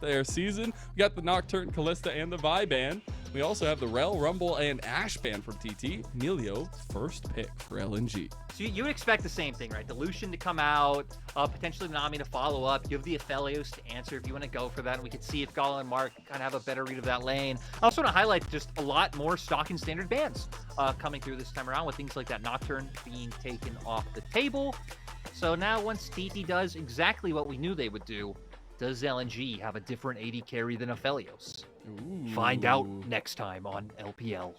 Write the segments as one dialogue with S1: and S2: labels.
S1: their season. We got the Nocturne, Callista, and the Vi ban. We also have the Rel, Rumble, and Ash ban from TT. Emilio, first pick for LNG.
S2: So you would expect the same thing, right? The Lucian to come out, potentially Nami to follow up, give the Aphelios to answer if you want to go for that, and we could see if Gala and Mark kind of have a better read of that lane. I also want to highlight just a lot more stock and standard bans coming through this time around, with things like that Nocturne being taken off the table. So now once TT does exactly what we knew they would do, does LNG have a different AD carry than Aphelios?
S1: Ooh.
S2: Find out next time on LPL.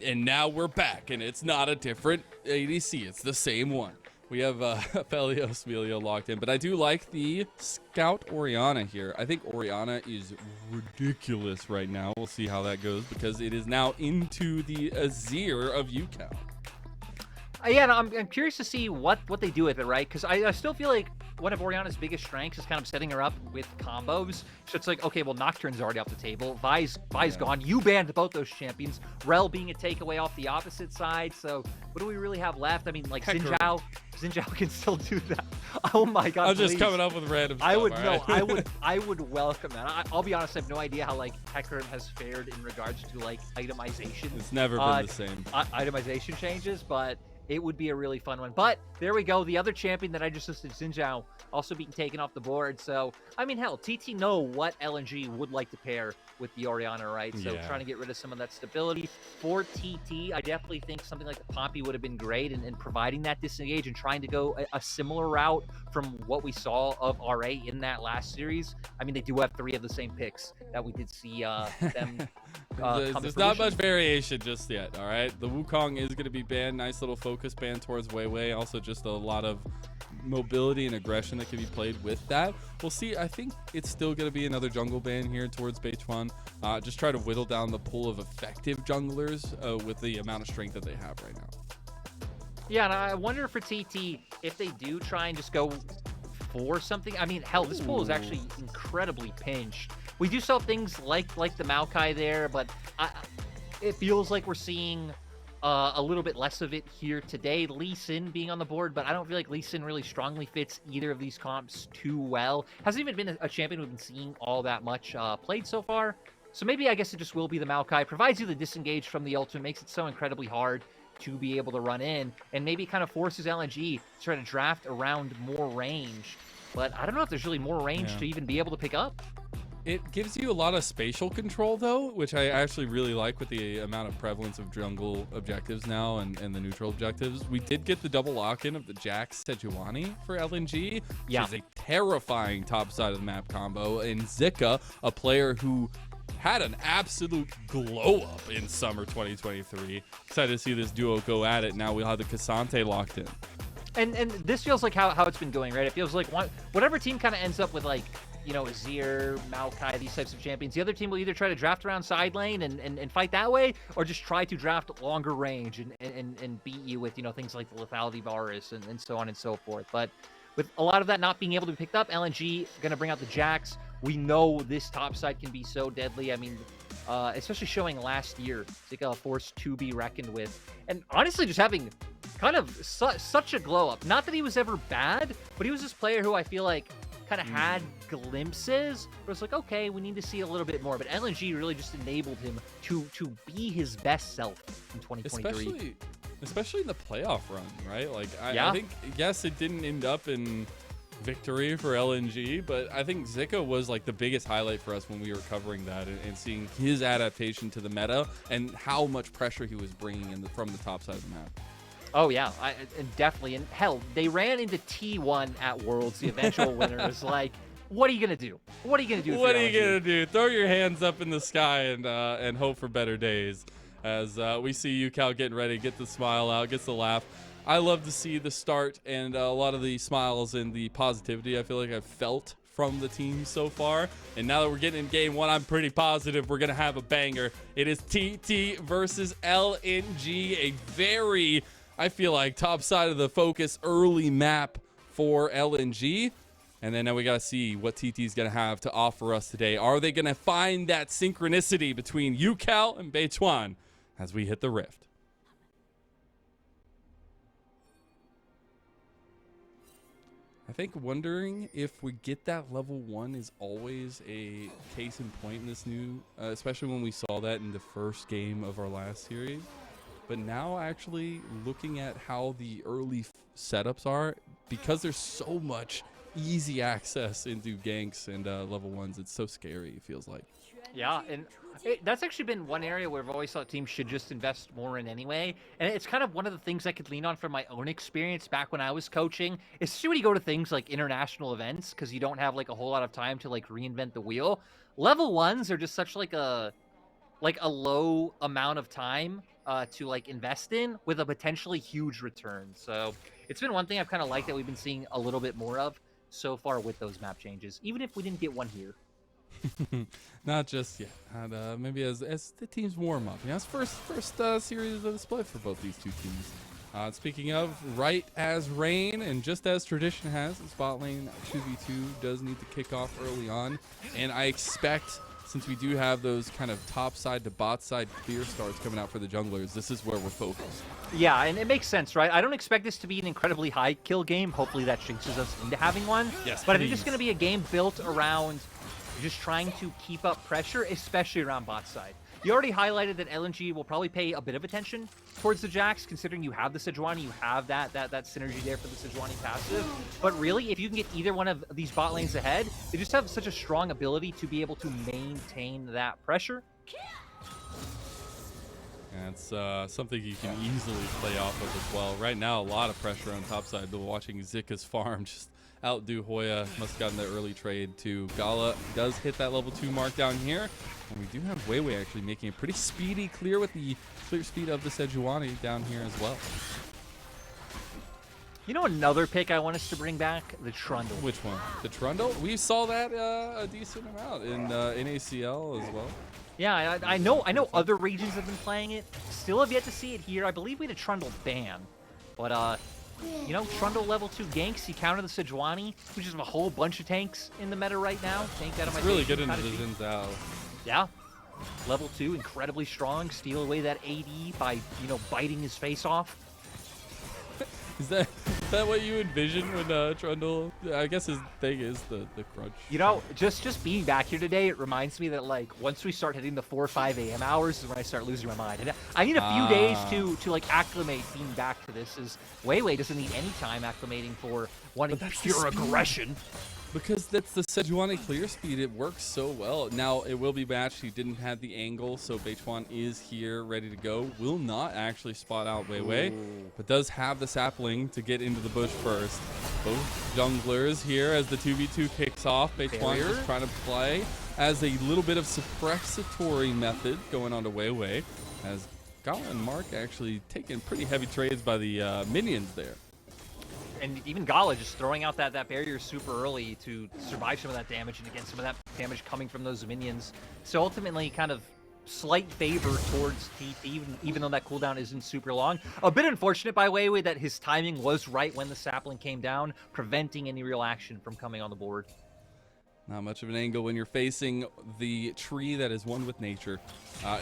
S1: And now we're back, and it's not a different ADC. It's the same one. We have Aphelios, Emilio locked in, but I do like the Scout Orianna here. I think Orianna is ridiculous right now. We'll see how that goes, because it is now into the Azir of Ucal.
S2: Yeah, no, I'm curious to see what they do with it, right? Because I still feel like one of Orianna's biggest strengths is kind of setting her up with combos. So it's like, okay, well, Nocturne's already off the table. Vi's gone. You banned both those champions. Rel being a takeaway off the opposite side. So what do we really have left? I mean, like Xin can still do that. Oh my God!
S1: I'm just coming up with random stuff.
S2: I would welcome that. I'll be honest, I have no idea how like Hecarim has fared in regards to like itemization.
S1: It's never been the same.
S2: Itemization changes, but it would be a really fun one. But there we go. The other champion that I just listed, Xin Zhao, also being taken off the board. So, I mean, hell, TT know what LNG would like to pair with the Orianna, right? So trying to get rid of some of that stability. For TT, I definitely think something like the Poppy would have been great in providing that disengage and trying to go a similar route from what we saw of RA in that last series. I mean, they do have 3 of the same picks that we did see them
S1: there's not much variation just yet, all right? The Wukong is going to be banned. Nice little focus ban towards WeiWei. Also just a lot of mobility and aggression that can be played with that. We'll see. I think it's still going to be another jungle ban here towards Beichuan. Just try to whittle down the pool of effective junglers with the amount of strength that they have right now.
S2: Yeah, and I wonder for TT if they do try and just go for something. I mean, hell, this pool is actually incredibly pinched. We do sell things like the Maokai there, but it feels like we're seeing a little bit less of it here today. Lee Sin being on the board, but I don't feel like Lee Sin really strongly fits either of these comps too well. Hasn't even been a champion we've been seeing all that much played so far. So maybe I guess it just will be the Maokai. Provides you the disengage from the ultimate, makes it so incredibly hard to be able to run in, and maybe kind of forces LNG to try to draft around more range. But I don't know if there's really more range to even be able to pick up.
S1: It gives you a lot of spatial control, though, which I actually really like with the amount of prevalence of jungle objectives now and the neutral objectives. We did get the double lock-in of the Jax Sejuani for LNG, which is a terrifying top side of the map combo. And Zika, a player who had an absolute glow-up in summer 2023. Excited to see this duo go at it. Now we'll have the Cassante locked in.
S2: And this feels like how it's been going, right? It feels like whatever team kind of ends up with, like, you know, Azir, Maokai, these types of champions, the other team will either try to draft around side lane and fight that way, or just try to draft longer range and beat you with, you know, things like the lethality virus and so on and so forth. But with a lot of that not being able to be picked up, LNG going to bring out the Jax. We know this top side can be so deadly. I mean, especially showing last year, Zika, a force to be reckoned with. And honestly, just having kind of such a glow up. Not that he was ever bad, but he was this player who I feel like kind of had glimpses, but it's like, okay, we need to see a little bit more. But LNG really just enabled him to be his best self in 2023.
S1: Especially in the playoff run, right? Like, I think, yes, it didn't end up in victory for LNG, but I think Zika was like the biggest highlight for us when we were covering that and seeing his adaptation to the meta and how much pressure he was bringing in from the top side of the map.
S2: Oh, yeah, and definitely. And hell, they ran into T1 at Worlds, the eventual winners. Like, what are you going to do? What are you going to do?
S1: What are you going to do? Throw your hands up in the sky and hope for better days. As we see Ucal getting ready, get the smile out, gets the laugh. I love to see the start and a lot of the smiles and the positivity I feel like I've felt from the team so far. And now that we're getting in game one, I'm pretty positive we're going to have a banger. It is TT versus LNG, a very, I feel like, top side of the focus early map for LNG. And then now we got to see what TT's going to have to offer us today. Are they going to find that synchronicity between Ucal and Beichuan as we hit the rift? I think wondering if we get that level 1 is always a case in point in this new, especially when we saw that in the first game of our last series. But now actually looking at how the early setups are, because there's so much easy access into ganks and level 1s, it's so scary, it feels like.
S2: Yeah, and that's actually been one area where I've always thought teams should just invest more in anyway. And it's kind of one of the things I could lean on from my own experience back when I was coaching, especially when you go to things like international events, because you don't have like a whole lot of time to like reinvent the wheel. Level 1s are just such like a low amount of time to like invest in with a potentially huge return. So it's been one thing I've kind of liked that we've been seeing a little bit more of so far with those map changes, even if we didn't get one here.
S1: Not just yet. And maybe as the teams warm up. Yeah, it's first series of the split for both these two teams. Speaking of, right as rain and just as tradition has, the spot lane 2v2 does need to kick off early on. And I expect, since we do have those kind of top side to bot side clear starts coming out for the junglers, this is where we're focused.
S2: Yeah, and it makes sense, right? I don't expect this to be an incredibly high kill game. Hopefully that jinxes us into having one.
S1: Yes,
S2: but I think it's going to be a game built around just trying to keep up pressure, especially around bot side. You already highlighted that LNG will probably pay a bit of attention towards the Jax, considering you have the Sejuani, you have that synergy there for the Sejuani passive. But really, if you can get either one of these bot lanes ahead, they just have such a strong ability to be able to maintain that pressure.
S1: And it's something you can easily play off of as well. Right now, a lot of pressure on top side, but watching Zika's farm just outdo Hoya. Must have gotten the early trade too. Gala does hit that level 2 mark down here. And we do have WeiWei actually making a pretty speedy clear with the clear speed of the Sejuani down here as well.
S2: You know another pick I want us to bring back? The Trundle.
S1: Which one? The Trundle? We saw that a decent amount in ACL as well.
S2: Yeah, I know other regions have been playing it. Still have yet to see it here. I believe we had a Trundle ban. But, you know, Trundle level 2 ganks. You counter the Sejuani, which is a whole bunch of tanks in the meta right now. Tank out of my
S1: really good into the Xin Zhao.
S2: Yeah. Level 2, incredibly strong. Steal away that AD by, you know, biting his face off.
S1: Is that what you envision when Trundle? I guess his thing is the crunch.
S2: You know, just being back here today, it reminds me that like once we start hitting the 4 or 5 a.m. hours is when I start losing my mind. And I need a few days to like acclimate being back to this. As WeiWei doesn't need any time acclimating for wanting pure aggression.
S1: Because that's the Sejuani clear speed. It works so well. Now, it will be matched. He didn't have the angle, so Beichuan is here, ready to go. Will not actually spot out WeiWei, but does have the sapling to get into the bush first. Both junglers here as the 2v2 kicks off. Beichuan just trying to play as a little bit of suppressatory method going on to WeiWei, as Gala and Mark actually taking pretty heavy trades by the minions there.
S2: And even Gala just throwing out that barrier super early to survive some of that damage and against some of that damage coming from those minions. So ultimately kind of slight favor towards TT, even though that cooldown isn't super long. A bit unfortunate by WeiWei that his timing was right when the sapling came down, preventing any real action from coming on the board.
S1: Not much of an angle when you're facing the tree that is one with nature.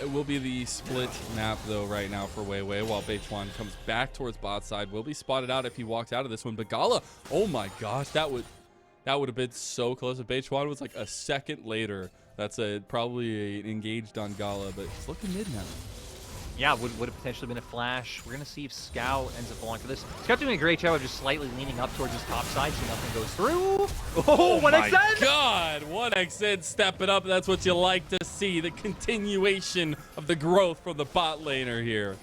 S1: It will be the split map, though, right now for WeiWei, while Beichuan comes back towards bot side. Will be spotted out if he walks out of this one. But Gala, oh my gosh, that would have been so close. If Beichuan was like a second later, that's probably engaged on Gala, but it's looking mid now.
S2: Yeah, would have potentially been a flash. We're going to see if Scout ends up falling for this. Scout doing a great job of just slightly leaning up towards his top side so nothing goes through. Oh, 1xN!
S1: My God, 1xN stepping up. That's what you like to see. The continuation of the growth from the bot laner here.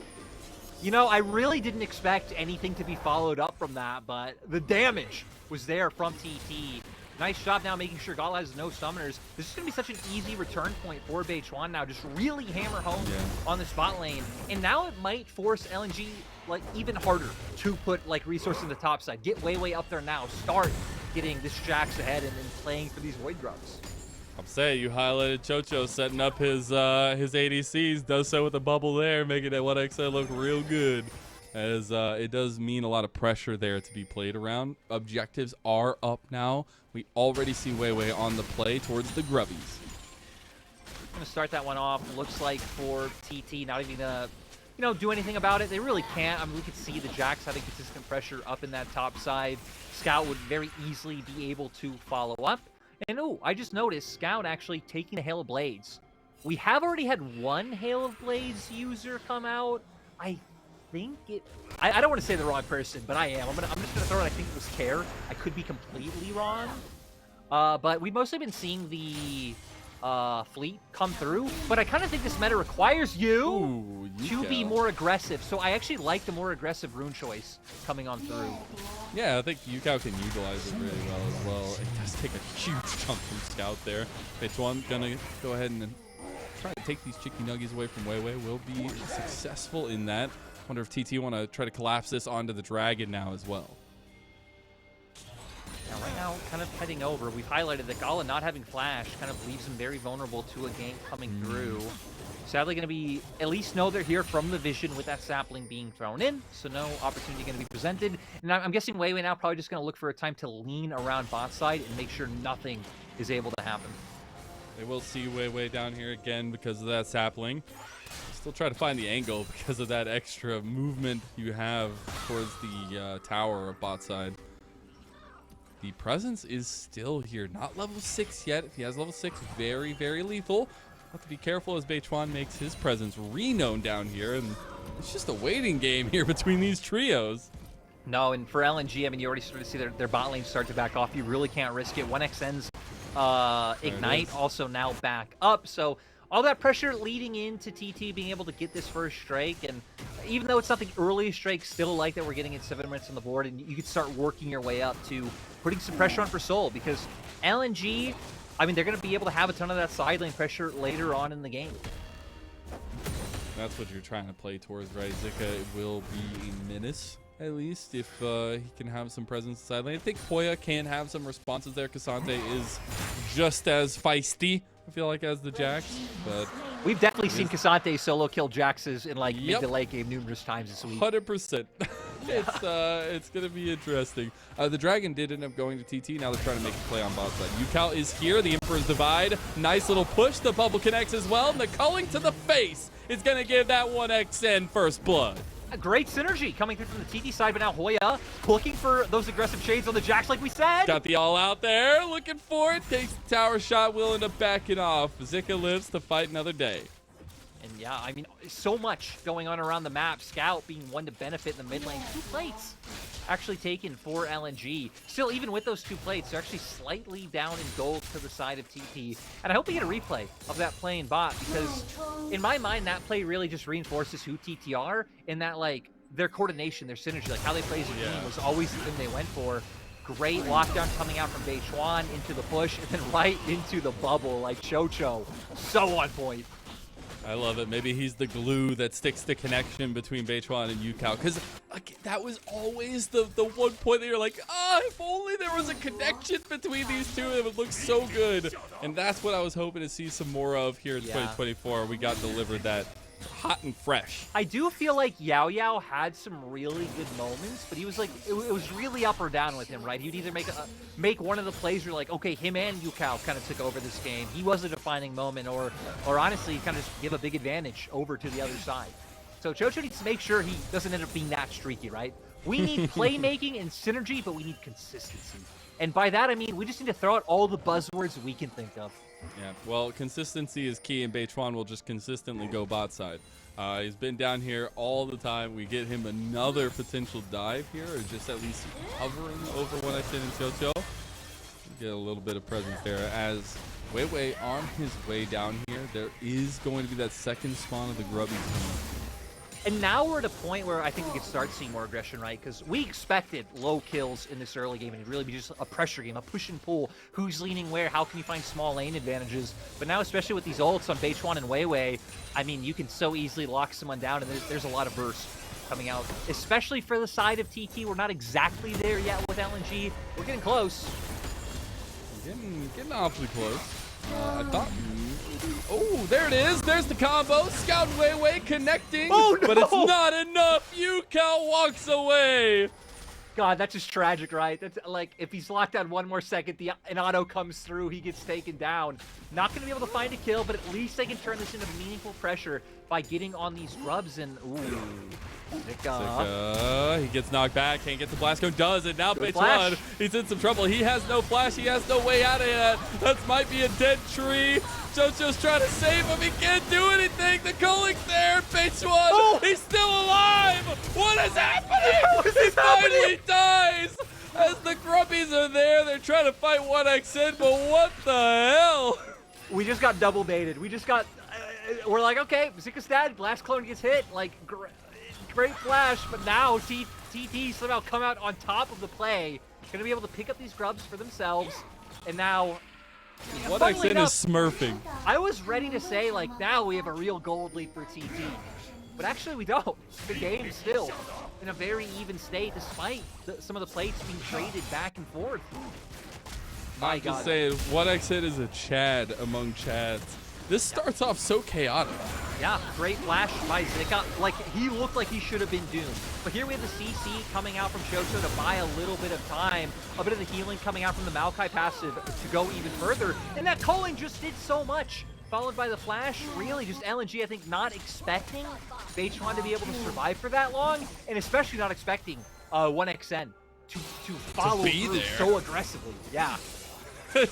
S2: You know, I really didn't expect anything to be followed up from that, but the damage was there from TT. Nice job now making sure Gala has no summoners. This is going to be such an easy return point for Beichuan now. Just really hammer home on the spot lane. And now it might force LNG like even harder to put like resources in the top side. Get WeiWei up there now. Start getting this Jax ahead and playing for these Void drops.
S1: I'm saying you highlighted qiuqiu setting up his ADCs. Does so with a bubble there, making that 1xN look real good. As it does mean a lot of pressure there to be played around. Objectives are up now. We already see WeiWei on the play towards the grubbies.
S2: I'm going to start that one off. Looks like for TT, not even going to you know, do anything about it. They really can't. I mean, we could see the Jax having consistent pressure up in that top side. Scout would very easily be able to follow up. And oh, I just noticed Scout actually taking the Hail of Blades. We have already had one Hail of Blades user come out. I think it... I don't want to say the wrong person, but I am. I'm just going to throw it. I think it was Care. I could be completely wrong. But we've mostly been seeing the fleet come through. But I kind of think this meta requires you to be more aggressive. So I actually like the more aggressive rune choice coming on through.
S1: Yeah, I think Ucal can utilize it really well as well. It does take a huge chunk from Scout there. Beichuan gonna go ahead and try to take these chicky nuggies away from WeiWei. Will be successful in that. Wonder if TT want to try to collapse this onto the Dragon now as well.
S2: Now, right now, kind of heading over, we've highlighted that Gala not having flash kind of leaves him very vulnerable to a gank coming through. Sadly, going to be, at least know they're here from the vision with that sapling being thrown in, so no opportunity going to be presented. And I'm guessing WeiWei now probably just going to look for a time to lean around bot side and make sure nothing is able to happen.
S1: They will see WeiWei down here again because of that sapling. Still try to find the angle because of that extra movement you have towards the tower of bot side. The presence is still here. Not level 6 yet. If he has level 6, very, very lethal. Have to be careful as Beichuan makes his presence renowned down here. And it's just a waiting game here between these trios.
S2: No, and for LNG, I mean, you already started to see their bot lane start to back off. You really can't risk it. 1xn's Ignite also now back up. So all that pressure leading into TT being able to get this first strike. And even though it's not the earliest strike, still like that we're getting it 7 minutes on the board. And you could start working your way up to putting some pressure on for Soul. Because LNG, I mean, they're going to be able to have a ton of that side lane pressure later on in the game.
S1: That's what you're trying to play towards, right? Zika will be a menace, at least, if he can have some presence side lane. I think Hoya can have some responses there. Cassante is just as feisty, I feel like, as the Jax, but
S2: we've definitely seen Cassante solo kill Jaxes in like mid to late game numerous times this week.
S1: 100%. It's gonna be interesting. The Dragon did end up going to TT. Now they're trying to make a play on bot side. Ucal is here. The Emperor's Divide. Nice little push. The bubble connects as well. And the culling to the face is gonna give that 1xN first blood.
S2: A great synergy coming through from the TT side, but now Hoya looking for those aggressive shades on the Jax like we said.
S1: Got the all out there, looking for it, takes the tower shot, will end up backing off. Zika lives to fight another day.
S2: And yeah, I mean, so much going on around the map. Scout being one to benefit in the mid lane. 2 plates actually taken for LNG. Still, even with those 2 plates, they're actually slightly down in gold to the side of TT. And I hope we get a replay of that play in bot, because in my mind, that play really just reinforces who TT are, in that, like, their coordination, their synergy, like how they play as a team was always the thing they went for. Great lockdown coming out from Beichuan into the push, and then right into the bubble, like qiuqiu. So on point.
S1: I love it. Maybe he's the glue that sticks the connection between Beichuan and Ucal. Because that was always the one point that you're like, if only there was a connection between these two, it would look so good. And that's what I was hoping to see some more of here in 2024. We got delivered that hot and fresh.
S2: I do feel like qiuqiu had some really good moments, but he was like, it was really up or down with him, right? He'd either make one of the plays where you're like, okay, him and Ucal kind of took over this game. He was a defining moment, or honestly, kind of just give a big advantage over to the other side. So qiuqiu needs to make sure he doesn't end up being that streaky, right? We need playmaking and synergy, but we need consistency. And by that, I mean, we just need to throw out all the buzzwords we can think of.
S1: Yeah, well, consistency is key, and Beichuan will just consistently go bot side. He's been down here all the time. We get him another potential dive here, or just at least hovering over 1xN and qiuqiu. Get a little bit of presence there as WeiWei on his way down here. There is going to be that second spawn of the Grubbies.
S2: And now we're at a point where I think we could start seeing more aggression, right? Because we expected low kills in this early game, and it'd really be just a pressure game, a push and pull. Who's leaning where? How can you find small lane advantages? But now, especially with these ults on Beichuan and WeiWei, I mean, you can so easily lock someone down, and there's a lot of burst coming out, especially for the side of TT. We're not exactly there yet with LNG. We're getting close.
S1: Getting awfully close. I thought... Oh, there it is. There's the combo. Scout and WeiWei connecting.
S2: Oh, no!
S1: But it's not enough. Ucal walks away.
S2: God, that's just tragic, right? That's like, if he's locked on 1 more second, an auto comes through, he gets taken down. Not going to be able to find a kill, but at least they can turn this into meaningful pressure by getting on these grubs. And, ooh, Zika.
S1: He gets knocked back, can't get the blast cone, does it. Now Beichuan, he's in some trouble. He has no flash, he has no way out of it. That might be a dead tree. JoJo's trying to save him, he can't do anything. The Gulling's there, Beichuan, he's still alive. What is happening? He finally dies. As the grubbies are there, they're trying to fight 1xN, but what the hell?
S2: We just got double baited. We just got, we're like, okay, Zika's dead, blast clone gets hit, like, great flash, but now TT somehow come out on top of the play, gonna be able to pick up these grubs for themselves, and now...
S1: 1xN is smurfing.
S2: I was ready to say, like, now we have a real gold lead for TT, but actually we don't. The game's still in a very even state, despite some of the plates being traded back and forth.
S1: I'm just saying, 1xN is a Chad among Chads. This starts off so chaotic.
S2: Yeah, great flash by Zika. Like, he looked like he should have been doomed. But here we have the CC coming out from qiuqiu to buy a little bit of time. A bit of the healing coming out from the Maokai passive to go even further. And that culling just did so much. Followed by the flash. Really, just LNG, I think, not expecting Beichuan to be able to survive for that long. And especially not expecting 1xN to follow through there so aggressively. Yeah.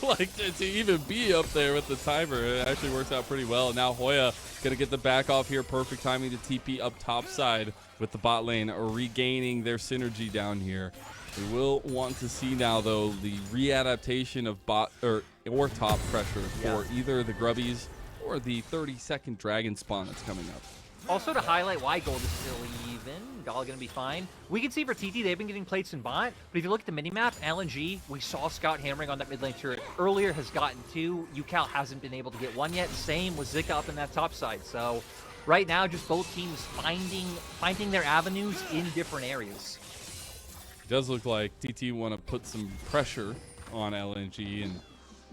S1: Like, to even be up there with the timer, it actually works out pretty well. Now Hoya gonna get the back off here. Perfect timing to TP up top side with the bot lane regaining their synergy down here. We will want to see now, though, the readaptation of bot or top pressure for either the grubbies or the 30-second dragon spawn that's coming up.
S2: Also, to highlight why gold is still even, Gala gonna be fine. We can see for TT, they've been getting plates in bot, but if you look at the minimap, LNG, we saw Scout hammering on that mid lane turret earlier, has gotten 2. Ucal hasn't been able to get 1 yet. Same with Zika up in that top side. So right now, just both teams finding their avenues in different areas.
S1: It does look like TT want to put some pressure on LNG, and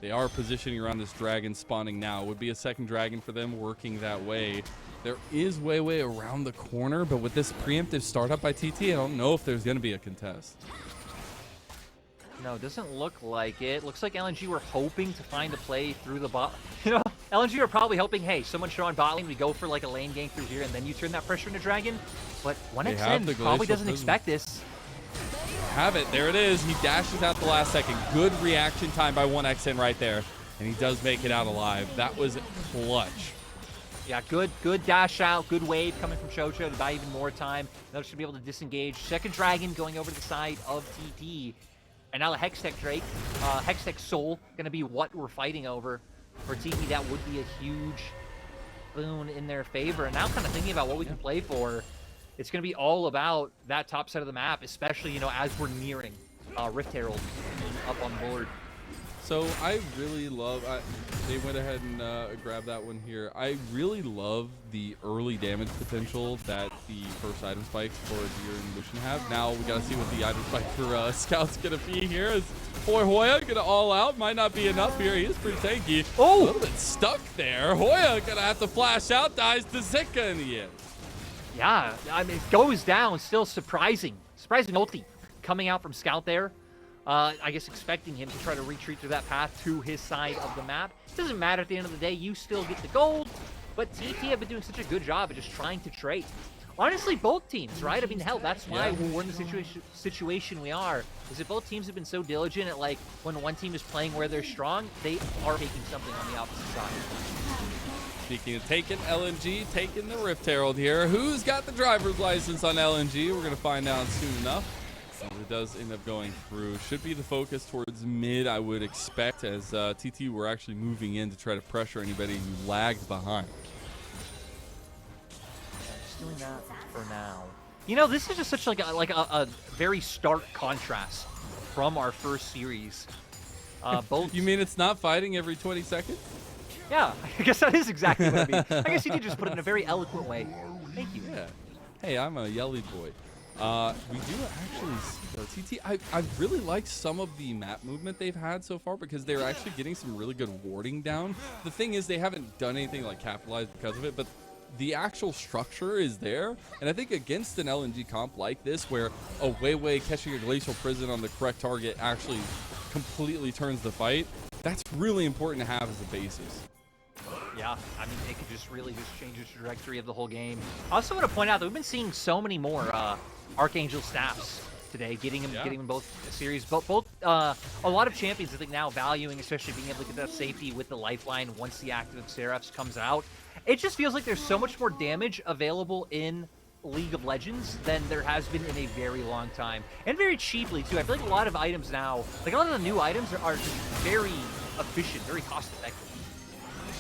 S1: they are positioning around this dragon spawning now. Would be a second dragon for them working that way. There is WeiWei around the corner, but with this preemptive startup by TT, I don't know if there's going to be a contest.
S2: No, it doesn't look like it. Looks like LNG were hoping to find a play through the bot. You know, LNG are probably hoping, hey, someone show on bot lane, we go for like a lane gank through here, and then you turn that pressure into dragon. But 1xN probably doesn't expect this.
S1: Have it. There it is. He dashes out the last second. Good reaction time by 1xN right there. And he does make it out alive. That was clutch.
S2: Yeah, good dash out, good wave coming from qiuqiu to buy even more time. They'll should be able to disengage. Second dragon going over to the side of TT. And now the Hextech Drake, Hextech Soul, going to be what we're fighting over. For TT, that would be a huge boon in their favor. And now kind of thinking about what we can play for, it's going to be all about that top side of the map, especially, you know, as we're nearing Rift Herald up on board.
S1: So I really love, they went ahead and grabbed that one here. I really love the early damage potential that the first item spikes for Deer and Lucian have. Now we got to see what the item spike for Scout's going to be here. Is boy Hoya going to all out? Might not be enough here. He is pretty tanky. Oh! A little bit stuck there. Hoya going to have to flash out, dies to Zika in the end.
S2: Yeah, I mean, it goes down. Still surprising ulti coming out from Scout there. I guess expecting him to try to retreat through that path to his side of the map. It doesn't matter at the end of the day. You still get the gold. But TT have been doing such a good job of just trying to trade. Honestly, both teams, right? I mean, hell, that's why we're in the situation we are. Is that both teams have been so diligent at, like, when one team is playing where they're strong, they are taking something on the opposite side.
S1: Speaking of taking LNG, taking the Rift Herald here. Who's got the driver's license on LNG? We're going to find out soon enough. It does end up going through. Should be the focus towards mid, I would expect, as TT were actually moving in to try to pressure anybody who lagged behind.
S2: Just doing that for now. You know, this is just such like a very stark contrast from our first series. Both.
S1: You mean it's not fighting every 20 seconds?
S2: Yeah, I guess that is exactly what I mean. I guess you did just put it in a very eloquent way. Thank you.
S1: Yeah. Hey, I'm a yelly boy. We do actually see, TT, I really liked some of the map movement they've had so far because they're actually getting some really good warding down. The thing is, they haven't done anything like capitalized because of it, but the actual structure is there. And I think against an LNG comp like this, where a WeiWei catching a Glacial Prison on the correct target actually completely turns the fight, that's really important to have as a basis.
S2: Yeah, I mean, it could just really just change the trajectory of the whole game. I also want to point out that we've been seeing so many more Archangel staffs today, getting them both series. Both a lot of champions, I think, now valuing, especially being able to get that safety with the lifeline once the active of Seraphs comes out. It just feels like there's so much more damage available in League of Legends than there has been in a very long time. And very cheaply, too. I feel like a lot of items now, like a lot of the new items are just very efficient, very cost-effective.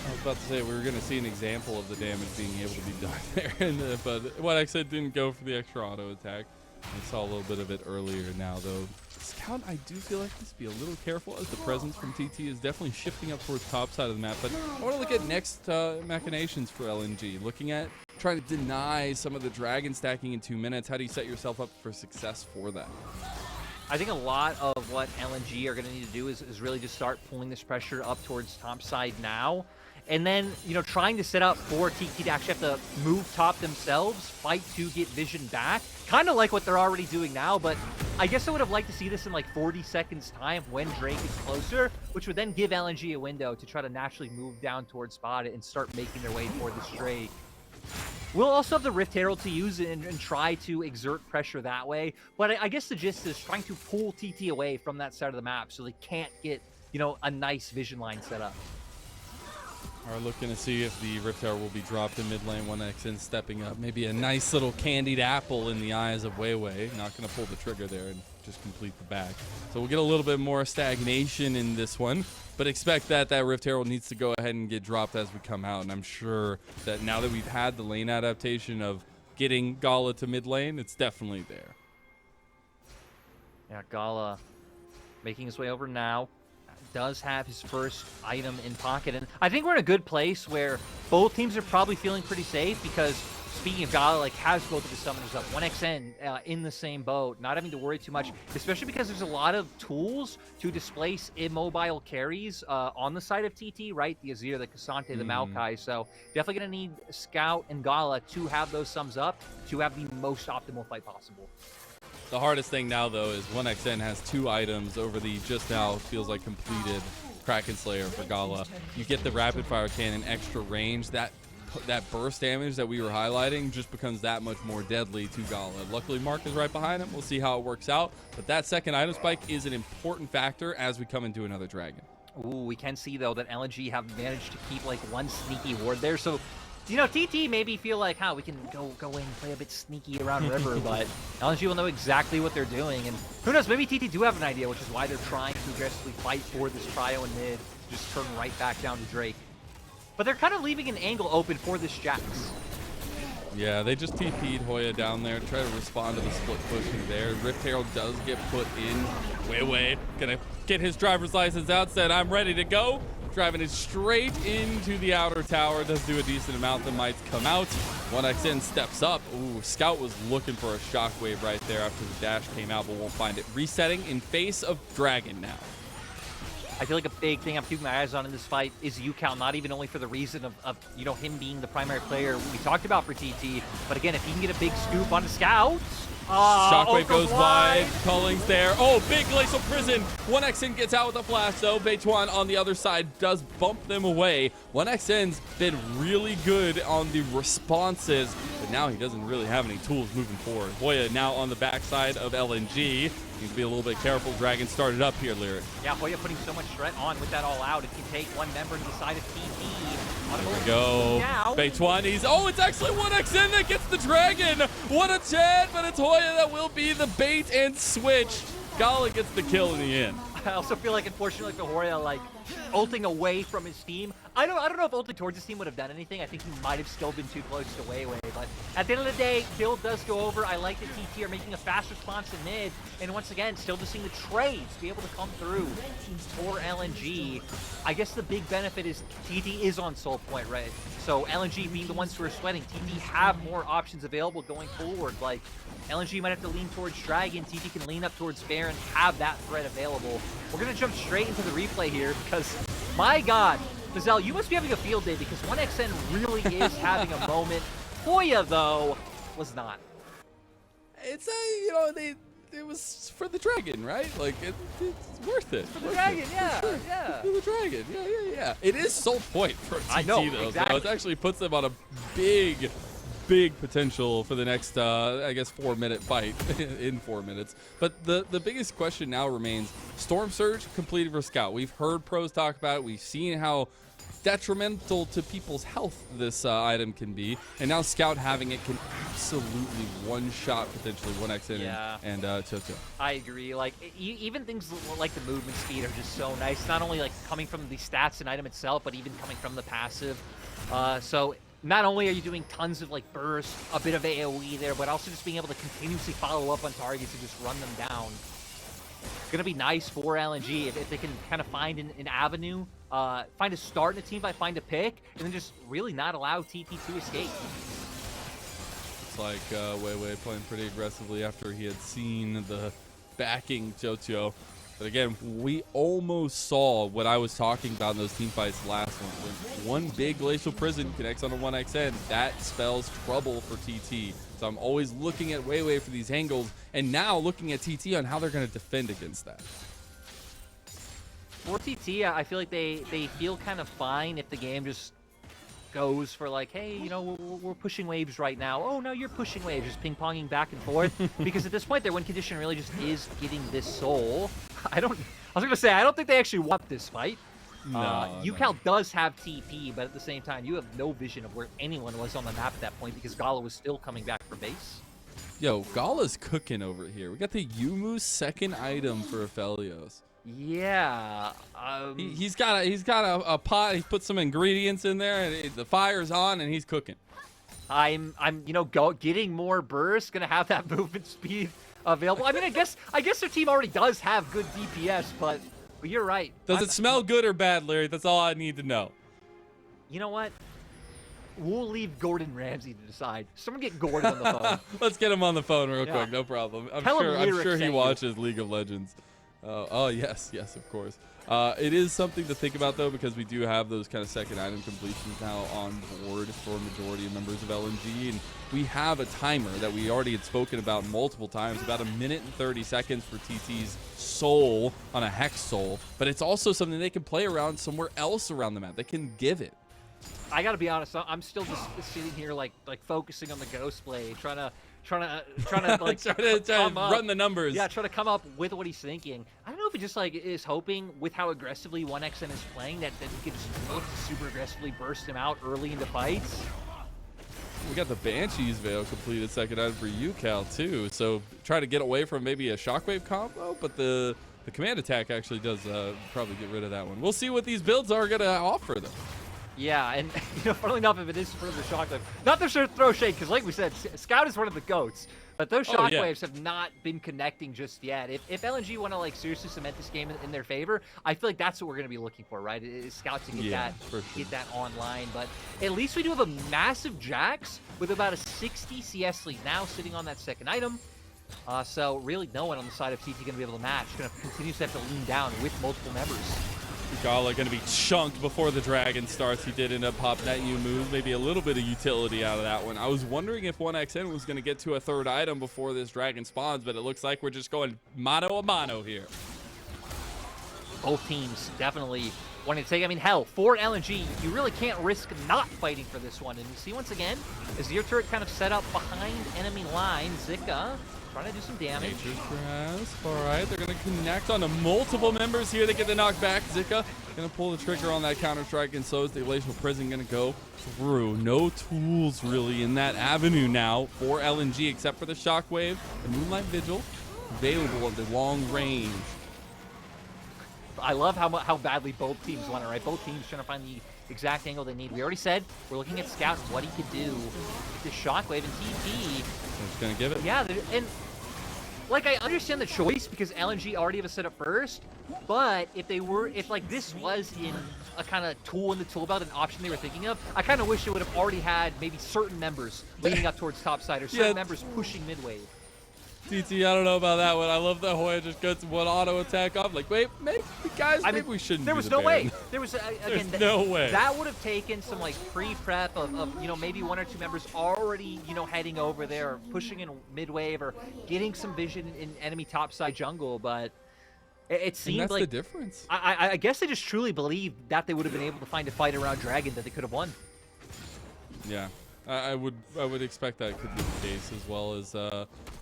S1: I was about to say we were going to see an example of the damage being able to be done there, but what I said didn't go for the extra auto attack. I saw a little bit of it earlier now, though. Scout, I do feel like this be a little careful as the presence from TT is definitely shifting up towards the top side of the map. But I want to look at next machinations for LNG. Looking at trying to deny some of the dragon stacking in 2 minutes. How do you set yourself up for success for that?
S2: I think a lot of what LNG are going to need to do is really just start pulling this pressure up towards top side now. And then, you know, trying to set up for TT to actually have to move top themselves, fight to get vision back. Kind of like what they're already doing now, but I guess I would have liked to see this in like 40 seconds time when Drake is closer, which would then give LNG a window to try to naturally move down towards spot it and start making their way toward this Drake. We'll also have the Rift Herald to use and try to exert pressure that way, but I guess the gist is trying to pull TT away from that side of the map so they can't get, you know, a nice vision line set up.
S1: Are looking to see if the Rift Tower will be dropped in mid lane. 1xN stepping up. Maybe a nice little candied apple in the eyes of WeiWei. Not going to pull the trigger there and just complete the back. So we'll get a little bit more stagnation in this one. But expect that Rift Herald needs to go ahead and get dropped as we come out. And I'm sure that now that we've had the lane adaptation of getting Gala to mid lane, it's definitely there.
S2: Yeah, Gala making his way over now. Does have his first item in pocket, and I think we're in a good place where both teams are probably feeling pretty safe because, speaking of Gala, like, has both of his summoners up. 1xN in the same boat, not having to worry too much, especially because there's a lot of tools to displace immobile carries on the side of TT, right? The Azir, the Cassante, the Maokai. So definitely going to need Scout and Gala to have those sums up to have the most optimal fight possible.
S1: The hardest thing now, though, is 1xN has 2 items over the just now feels like completed Kraken Slayer for Gala. You get the rapid fire cannon extra range. That burst damage that we were highlighting just becomes that much more deadly to Gala. Luckily, Mark is right behind him. We'll see how it works out. But that second item spike is an important factor as we come into another dragon.
S2: Ooh, we can see, though, that LNG have managed to keep, like, one sneaky ward there. So, you know, TT maybe feel like, we can go in and play a bit sneaky around River, but LNG will know exactly what they're doing. And who knows, maybe TT do have an idea, which is why they're trying to aggressively fight for this trio in mid, just turn right back down to Drake. But they're kind of leaving an angle open for this Jax.
S1: Yeah, they just TP'd Hoya down there, try to respond to the split pushing there. Rift Herald does get put in. WeiWei gonna get his driver's license out, said, I'm ready to go. Driving it straight into the outer tower. Does do a decent amount. The mites come out. 1xN steps up. Ooh, Scout was looking for a shockwave right there after the dash came out, but won't find it. Resetting in face of Dragon now.
S2: I feel like a big thing I'm keeping my eyes on in this fight is Ucal, not even only for the reason of you know, him being the primary player we talked about for TT, but again, if he can get a big scoop on the Scout.
S1: Shockwave goes wide. Culling's there. Oh, big Glacial Prison. 1xN gets out with a flash, though. Beichuan on the other side does bump them away. 1xN's been really good on the responses, but now he doesn't really have any tools moving forward. Hoya now on the backside of LNG. Needs to be a little bit careful. Dragon started up here, Lyric.
S2: Yeah, Hoya putting so much threat on with that all out. It can take one member to the side of TT.
S1: There we go. Beichuan, it's actually 1xN that gets the Dragon. What a chance, but it's Hoya that will be the bait and switch. Gala gets the kill in the end.
S2: I also feel like, unfortunately for Hoya, like, ulting away from his team. I don't know if ulting towards his team would have done anything. I think he might have still been too close to WeiWei, but at the end of the day, kill does go over. I like that TT are making a fast response in mid, and once again, still just seeing the trades be able to come through for LNG. I guess the big benefit is TT is on soul point, right? So LNG being the ones who are sweating, TT have more options available going forward. Like, LNG might have to lean towards Dragon, TT can lean up towards Bear and have that threat available. We're gonna jump straight into the replay here because, my God, Mazel, you must be having a field day because 1xN really is having a moment. Hoya, though, was not.
S1: It's it was for the dragon, right? Like it's worth it.
S2: For the dragon, yeah,
S1: sure.
S2: yeah.
S1: For the dragon, yeah. It is sole point for TT
S2: I know,
S1: though,
S2: exactly.
S1: so it actually puts them on a big potential for the next, I guess, 4-minute fight in 4 minutes. But the biggest question now remains: Storm Surge completed for Scout. We've heard pros talk about it. We've seen how detrimental to people's health this item can be, and now Scout having it can absolutely one-shot potentially 1xN and qiuqiu.
S2: I agree. Like even things like the movement speed are just so nice. Not only like coming from the stats and item itself, but even coming from the passive. So not only are you doing tons of like burst, a bit of AoE there, but also just being able to continuously follow up on targets and just run them down. It's gonna be nice for LNG if they can kind of find an avenue, find a start in a team fight, find a pick, and then just really not allow TT to escape.
S1: It's like WeiWei playing pretty aggressively after he had seen the backing qiuqiu. But again, we almost saw what I was talking about in those team fights last one. When one big glacial prison connects on a 1xN, that spells trouble for TT. So I'm always looking at WeiWei for these angles, and now looking at TT on how they're going to defend against that.
S2: For TT, I feel like they feel kind of fine if the game just goes for like, hey, you know, we're pushing waves right now. Oh, no, you're pushing waves, just ping-ponging back and forth. Because at this point, their win condition really just is getting this soul. I was going to say, I don't think they actually want this fight. Ucal does have TP, but at the same time, you have no vision of where anyone was on the map at that point because Gala was still coming back for base.
S1: Yo, Gala's cooking over here. We got the Yumu's second item for Aphelios.
S2: Yeah.
S1: He's got a pot. He put some ingredients in there, and the fire's on, and he's cooking.
S2: I'm getting more burst, gonna have that movement speed available. I mean, I guess their team already does have good DPS, but you're right.
S1: Does it smell good or bad, Larry? That's all I need to know.
S2: You know what? We'll leave Gordon Ramsay to decide. Someone get Gordon on the phone.
S1: Let's get him on the phone real quick. No problem. I'm sure he watches League of Legends. Oh, yes, of course. It is something to think about, though, because we do have those kind of second item completions now on board for a majority of members of LNG, and we have a timer that we already had spoken about multiple times, about 1 minute and 30 seconds for TT's soul on a Hex soul, but it's also something they can play around somewhere else around the map. They can give it.
S2: I gotta be honest, I'm still just sitting here like focusing on the Ghost Blade, trying to like
S1: run the numbers.
S2: Yeah, try to come up with what he's thinking. I don't know if he just like is hoping with how aggressively 1xN is playing that he could just super aggressively burst him out early into fights.
S1: We got the Banshee's Veil completed second item for Ucal too, so try to get away from maybe a Shockwave combo, but the command attack actually does probably get rid of that one. We'll see what these builds are gonna offer though.
S2: Yeah, and funnily enough, if it is for the shockwave, not to throw shade, because like we said, Scout is one of the goats, but those shockwaves have not been connecting just yet. If LNG want to like seriously cement this game in their favor, I feel like that's what we're going to be looking for, right? Is Scout to get that online. But at least we do have a massive Jax with about a 60 CS lead now sitting on that second item. So really no one on the side of TT going to be able to match. Going to continue to have to lean down with multiple members.
S1: Gala going to be chunked before the dragon starts. He did end up popping that move, maybe a little bit of utility out of that one. I was wondering if 1xN was going to get to a third item before this dragon spawns, but it looks like we're just going mano a mano here.
S2: Both teams definitely wanting to take. I mean, hell, for LNG, you really can't risk not fighting for this one. And you see once again, as your turret kind of set up behind enemy line, Zika trying to do some damage.
S1: Nature's Grasp. All right, they're going to connect onto multiple members here. They get the knockback. Zika going to pull the trigger on that counter-strike, and so is the Glacial Prison going to go through. No tools really in that avenue now for LNG, except for the Shockwave, the Moonlight Vigil, available at the long range.
S2: I love how badly both teams want it, right? Both teams trying to find the exact angle they need. We already said we're looking at Scout and what he could do with the Shockwave and TP.
S1: He's going to give it.
S2: Yeah, and like I understand the choice because LNG already have a setup first, but if like this was in a kind of tool in the tool belt, an option they were thinking of, I kind of wish it would have already had maybe certain members leading up towards topside or certain members pushing mid-wave.
S1: TT, I don't know about that one. I love that Hoya just gets one auto attack off. Like, wait, maybe we Guys,
S2: I
S1: maybe
S2: mean,
S1: we shouldn't.
S2: there
S1: do
S2: was
S1: the
S2: no way.
S1: Baron.
S2: There was
S1: There's
S2: again.
S1: no way.
S2: That would have taken some like pre-prep of maybe 1 or 2 members already heading over there, or pushing in mid-wave, or getting some vision in enemy topside jungle. But it seemed
S1: and that's
S2: like
S1: the difference.
S2: I guess they just truly believed that they would have been able to find a fight around Dragon that they could have won.
S1: Yeah, I would expect that could be the case, as well as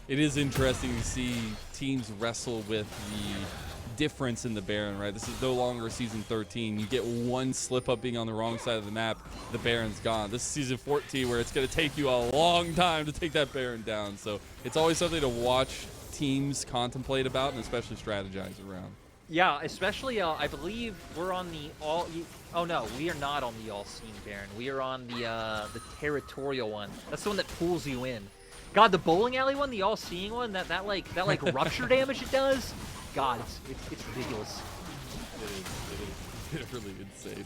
S1: it is interesting to see teams wrestle with the difference in the Baron, right? This is no longer season 13. You get one slip up being on the wrong side of the map, the Baron's gone. This is season 14, where it's going to take you a long time to take that Baron down. So it's always something to watch teams contemplate about, and especially strategize around.
S2: Yeah, especially I believe we're on the all. Oh no, we are not on the all-seeing Baron. We are on the territorial one. That's the one that pulls you in. God, the bowling alley one, the all-seeing one, that like rupture damage it does. God, it's ridiculous.
S1: It is really insane.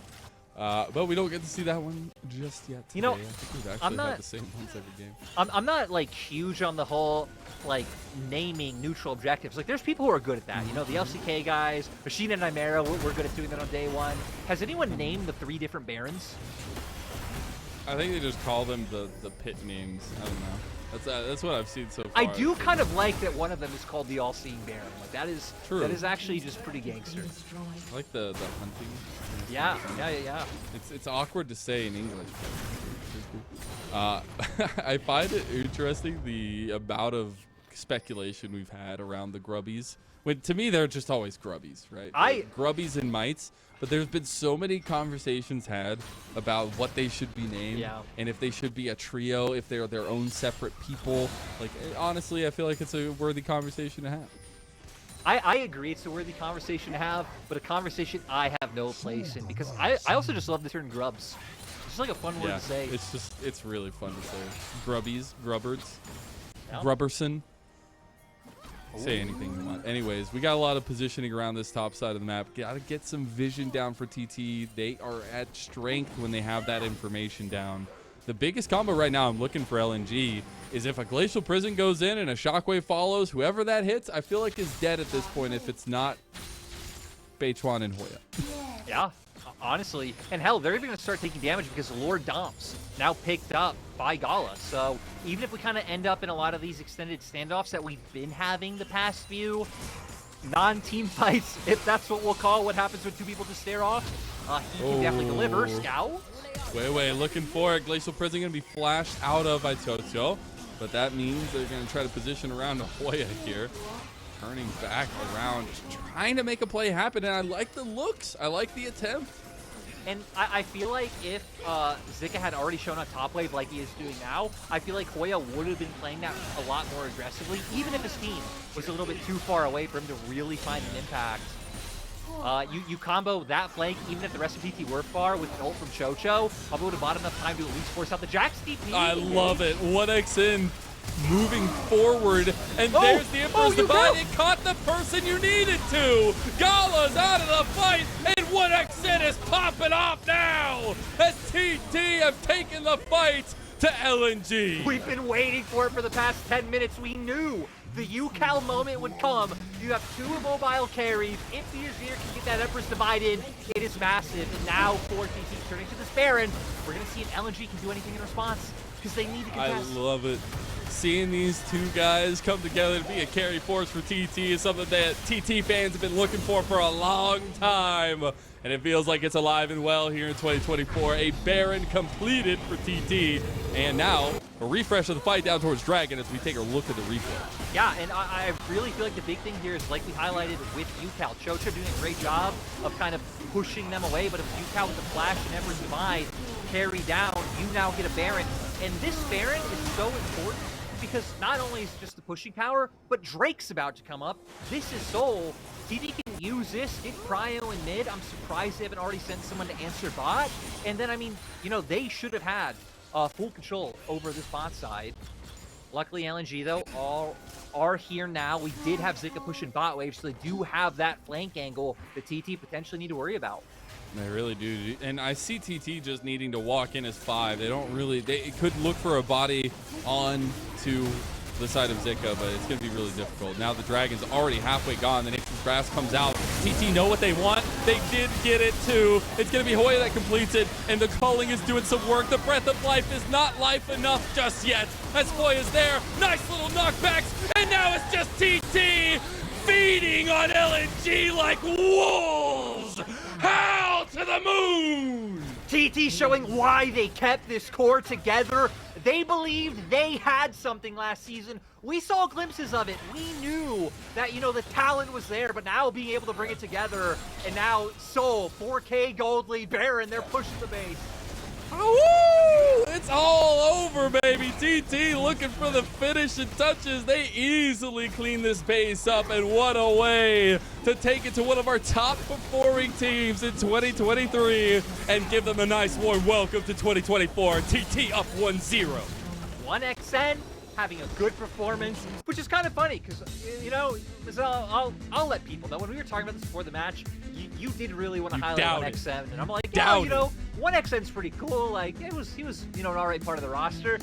S1: But we don't get to see that one just yet today.
S2: You know,
S1: I think we've actually had the same ones every game.
S2: I'm not like huge on the whole like naming neutral objectives. Like, there's people who are good at that. You know, the LCK guys, Machine and Nymera, we're good at doing that on day one. Has anyone named the 3 different Barons?
S1: I think they just call them the pit names. I don't know. That's what I've seen so far.
S2: I do kind of like that one of them is called the All-Seeing Baron. Like, that is
S1: True.
S2: That is actually just pretty gangster.
S1: I like the hunting.
S2: Yeah.
S1: It's awkward to say in English. I find it interesting the amount of speculation we've had around the grubbies. When to me they're just always grubbies, right? Grubbies and mites. But there's been so many conversations had about what they should be named, and if they should be a trio, if they're their own separate people. Like, honestly, I feel like it's a worthy conversation to have.
S2: I agree, it's a worthy conversation to have, but a conversation I have no place in, because I also just love the term grubs. It's like a fun word to say.
S1: It's really fun to say. Grubbies, grubbers,
S2: Yeah.
S1: grubberson. Say anything you want. Anyways, we got a lot of positioning around this top side of the map. Got to get some vision down for TT. They are at strength when they have that information down. The biggest combo right now I'm looking for LNG is if a Glacial Prison goes in and a Shockwave follows, whoever that hits, I feel like is dead at this point if it's not Beichuan and Hoya.
S2: Yeah, honestly. And hell, they're even going to start taking damage because Lord Dom's now picked up by Gala. So even if we kind of end up in a lot of these extended standoffs that we've been having the past few non-team fights, if that's what we'll call what happens when 2 people just stare off, he can definitely deliver. Scout.
S1: WeiWei looking for it. Glacial Prison going to be flashed out of by qiuqiu, but that means they're going to try to position around Hoya here. Turning back around, just trying to make a play happen, and I like the looks. I like the attempt.
S2: And I feel like if Zika had already shown on top wave like he is doing now, I feel like Hoya would have been playing that a lot more aggressively, even if his team was a little bit too far away for him to really find an impact. You combo that flank, even if the rest of TT were far, with an ult from qiuqiu, probably would have bought enough time to at least force out the Jax DP.
S1: I love it. 1x in, moving forward, and there's the Emperor's Divide. It caught the person you needed to. Gala's out of the fight, and 1x in is popping off now as TT have taken the fight to LNG.
S2: We've been waiting for it for the past 10 minutes. We knew the Ucal moment would come. You have 2 mobile carries. If the Azir can get that Empress divided, it is massive. And now for TT turning to this Baron, we're going to see if LNG can do anything in response, because they need to contest.
S1: I love it. Seeing these 2 guys come together to be a carry force for TT is something that TT fans have been looking for a long time. And it feels like it's alive and well here in 2024. A Baron completed for TT. And now a refresh of the fight down towards Dragon as we take a look at the replay.
S2: Yeah, and I really feel like the big thing here is, like we highlighted with Ucal, qiuqiu doing a great job of kind of pushing them away, but if Ucal with the flash and Emperor's Divide carry down, you now get a Baron. And this Baron is so important because not only is it just the pushing power, but Drake's about to come up. This is Soul. TT can use this, get Cryo in mid. I'm surprised they haven't already sent someone to answer bot. And then, I mean, you know, they should have had full control over this bot side. Luckily, LNG, though, all are here now. We did have Zika pushing bot wave, so they do have that flank angle that TT potentially need to worry about.
S1: They really do. And I see TT just needing to walk in as 5. They don't really, they could look for a body on to the side of Zika, but it's going to be really difficult. Now the Dragon's already halfway gone. The Nature's Grass comes out. TT know what they want. They did get it too. It's going to be Hoya that completes it, and the culling is doing some work. The Breath of Life is not life enough just yet, as Hoya's there. Nice little knockbacks, and now it's just TT feeding on LNG like wolves. Howl to the moon!
S2: TT showing why they kept this core together. They believed they had something last season. We saw glimpses of it. We knew that, you know, the talent was there, but now being able to bring it together, and now Soul, 4K gold lead, Baron, they're pushing the base.
S1: Woo! It's all over, baby. TT looking for the finishing touches. They easily clean this base up, and what a way to take it to one of our top performing teams in 2023 and give them a nice warm welcome to 2024. TT up 1-0.
S2: 1xN having a good performance, which is kind of funny because, you know, I'll let people know. When we were talking about this before the match, you did really want to highlight 1xN, and I'm like, yeah, you know, 1xN's pretty cool. Like, he was, you know, an alright part of the roster.